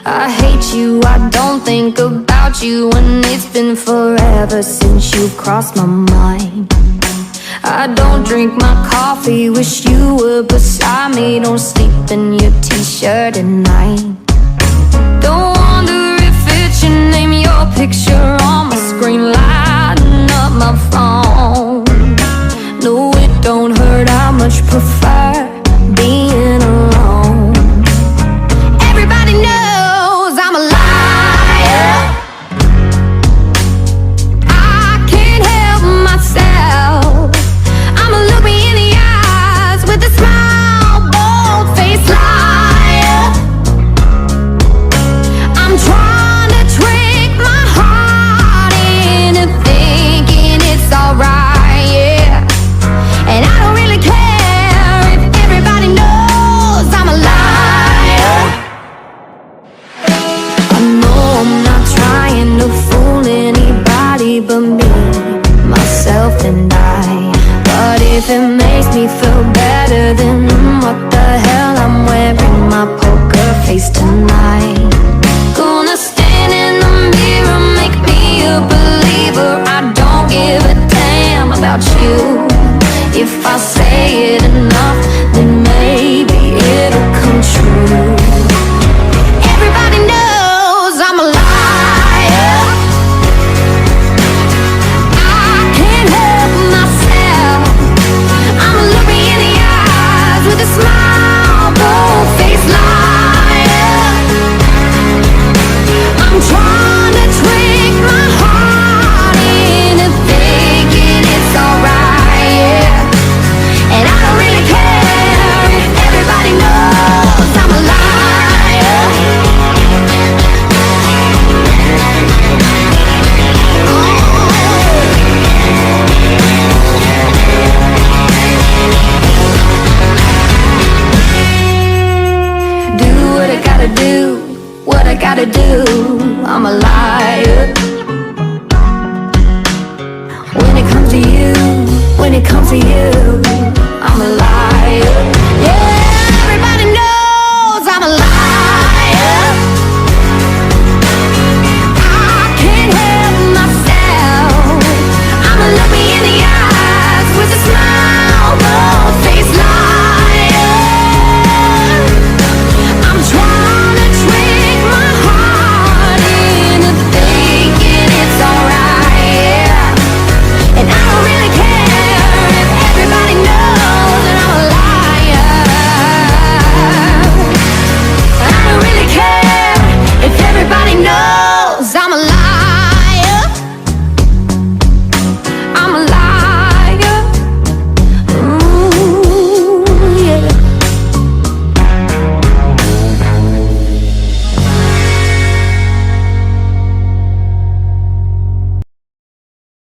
I hate you, I don't think about you, and it's been forever since you've crossed my mind. I don't drink my coffee, wish you were beside me. Don't sleep in your t-shirt at night. Don't wonder if it's your name, your picture on my screen, lighting up my phone. No, it don't hurt, I much prefer being alone. Everybody knows I'm a liar. I can't help myself. I'ma look me in the eyes with a smile, bold-faced liar. I'm trying to trick my heart into thinking it's alright, yeah. And I don't really care if everybody knows I'm a liar. I know I'm not trying to fool anybody but me, myself and I. But if it makes me feel better, then what the hell, I'm wearing my poker face tonight. Gonna stand in the mirror, make me a believer. I don't give a damn about you. If I say it enough, then maybe it'll come true. Everybody knows I'm a liar. I can't help myself. I'ma look me in the eyes with a smile, bold-faced liar. I'm trying to trick my heart into thinking it's alright, yeah. And I don't really care if everybody knows I'm a liar. Do what I gotta do, what I gotta do. I'm a liar.